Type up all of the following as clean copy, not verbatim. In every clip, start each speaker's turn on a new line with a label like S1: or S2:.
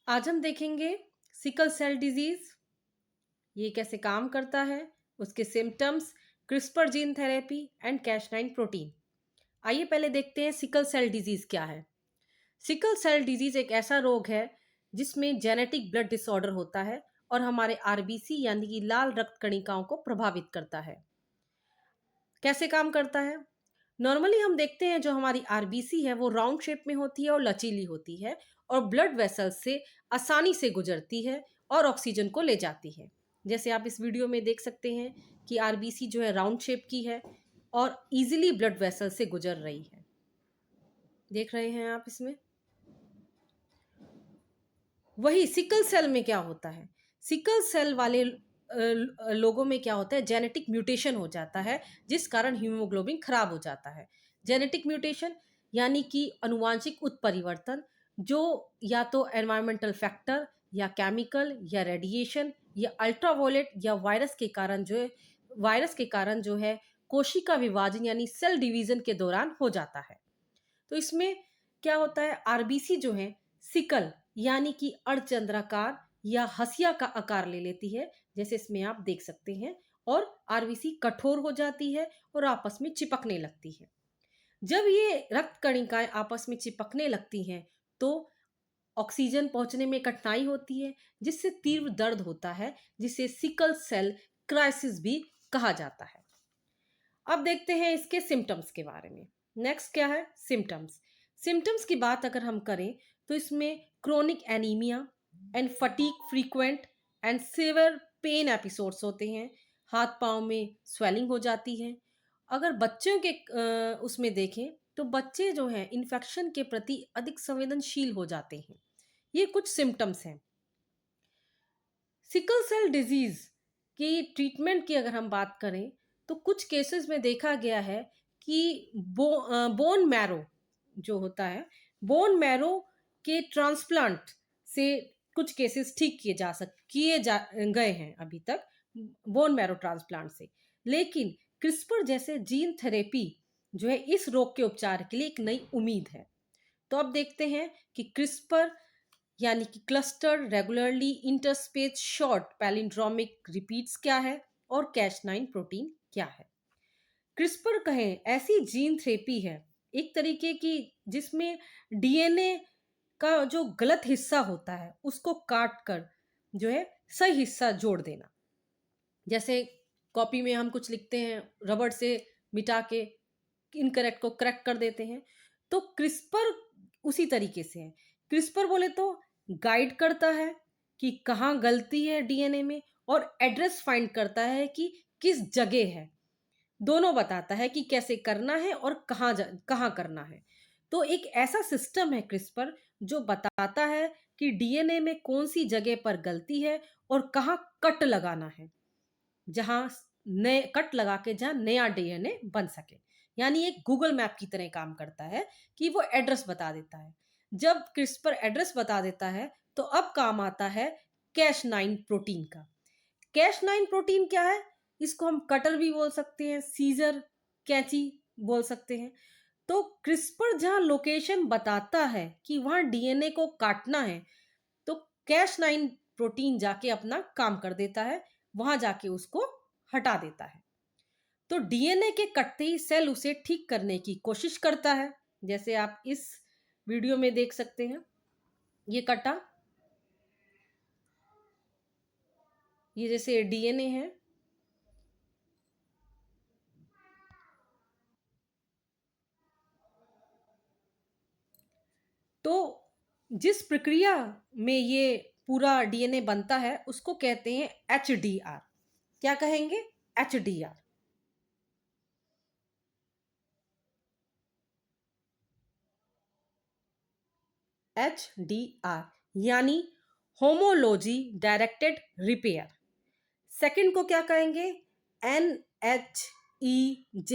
S1: आज हम देखेंगे सिकल सेल डिजीज, ये कैसे काम करता है, उसके symptoms, CRISPR gene therapy and कैश9 प्रोटीन। आइए पहले देखते हैं सिकल सेल डिजीज क्या है। सिकल सेल डिजीज एक ऐसा रोग है जिसमें जेनेटिक ब्लड डिसऑर्डर होता है और हमारे आरबीसी यानी कि लाल रक्त कणिकाओं को प्रभावित करता है। कैसे काम करता है? नॉर्मली हम देखते हैं जो हमारी आरबीसी है वो राउंड शेप में होती है और लचीली होती है और ब्लड वेसल्स से आसानी से गुजरती है और ऑक्सीजन को ले जाती है। जैसे आप इस वीडियो में देख सकते हैं कि आरबीसी जो है राउंड शेप की है और इजीली ब्लड वेसल से गुजर रही है। देख रहे हैं आप इसमें। वही सिकल सेल में क्या होता है? सिकल सेल वाले लोगों में क्या होता है, जेनेटिक म्यूटेशन हो जाता है जिस कारण हीमोग्लोबिन खराब हो जाता है। जेनेटिक म्यूटेशन यानी कि अनुवांशिक उत्परिवर्तन जो या तो एनवायरमेंटल फैक्टर या केमिकल या रेडिएशन या अल्ट्रावायलेट या वायरस के कारण जो है कोशिका विभाजन यानी सेल डिवीजन के दौरान हो जाता है। तो इसमें क्या होता है, आरबीसी जो है सिकल यानी कि अर्धचंद्राकार या हसिया का आकार ले लेती है, जैसे इसमें आप देख सकते हैं, और आरबीसी कठोर हो जाती है और आपस में चिपकने लगती है। जब ये रक्त कणिकाएं आपस में चिपकने लगती हैं तो ऑक्सीजन पहुंचने में कठिनाई होती है जिससे तीव्र दर्द होता है, जिसे सिकल सेल क्राइसिस भी कहा जाता है। अब देखते हैं इसके सिम्टम्स के बारे में। नेक्स्ट क्या है, सिम्टम्स। सिम्टम्स की बात अगर हम करें तो इसमें chronic anaemia and fatigue frequent and severe pain episodes होते हैं। हाथ पाँव में स्वेलिंग हो जाती है। अगर बच्चों के उसमें देखें तो बच्चे जो हैं इन्फेक्शन के प्रति अधिक संवेदनशील हो जाते हैं। ये कुछ सिम्टम्स हैं। सिकल सेल डिजीज की ट्रीटमेंट की अगर हम बात करें तो कुछ केसेस में देखा गया है कि बोन मैरो जो होता है, बोन मैरो के ट्रांसप्लांट से कुछ केसेस ठीक किए जा गए हैं अभी तक, बोन मैरो ट्रांसप्लांट से। लेकिन क्रिस्पर जैसे जीन थेरेपी जो है इस रोग के उपचार के लिए एक नई उम्मीद है। तो अब देखते हैं कि क्रिस्पर यानी कि clustered regularly interspace short palindromic repeats क्या है और कैश9 प्रोटीन क्या है। क्रिस्पर कहें ऐसी जीन थेरेपी है एक तरीके की जिसमें डीएनए का जो गलत हिस्सा होता है उसको काट कर जो है सही हिस्सा जोड़ देना। जैसे कॉपी में हम कुछ लिखते हैं, रबड़ से मिटा के इनकरेक्ट को करेक्ट कर देते हैं, तो क्रिस्पर उसी तरीके से है। क्रिस्पर बोले तो गाइड करता है कि कहाँ गलती है डीएनए में और एड्रेस फाइंड करता है कि किस जगह है, दोनों बताता है कि कैसे करना है और कहाँ करना है। तो एक ऐसा सिस्टम है क्रिस्पर जो बताता है कि डीएनए में कौन सी जगह पर गलती है और कहाँ कट लगाना है, जहां नए कट लगा के जहां नया डीएनए बन सके। यानी एक गूगल मैप की तरह काम करता है कि वो एड्रेस बता देता है। जब क्रिस्पर एड्रेस बता देता है तो अब काम आता है कैश9 प्रोटीन का। कैश9 प्रोटीन क्या है? इसको हम कटर भी बोल सकते हैं, सीजर, कैंची बोल सकते हैं। तो क्रिस्पर जहां लोकेशन बताता है कि वहां डीएनए को काटना है तो कैश9 प्रोटीन जाके अपना काम कर देता है, वहां जाके उसको हटा देता है। तो डीएनए के कटते ही सेल उसे ठीक करने की कोशिश करता है। जैसे आप इस वीडियो में देख सकते हैं, ये कटा, ये जैसे डीएनए है। तो जिस प्रक्रिया में ये पूरा डीएनए बनता है उसको कहते हैं एचडीआर। क्या कहेंगे? एचडीआर। एचडीआर यानी होमोलॉजी डायरेक्टेड रिपेयर। सेकंड को क्या कहेंगे? NHEJ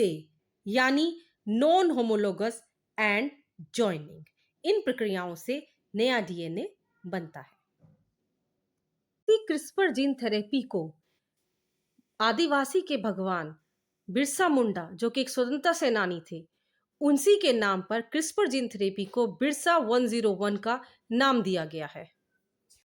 S1: यानी नॉन होमोलोगस एंड जॉइनिंग। इन प्रक्रियाओं से नया डीएनए बनता है। क्रिस्पर जीन थेरेपी को आदिवासी के भगवान बिरसा मुंडा जो कि एक स्वतंत्रता सेनानी थे, उनसी के नाम पर क्रिस्पर जीन थेरेपी को बिरसा 101 का नाम दिया गया है।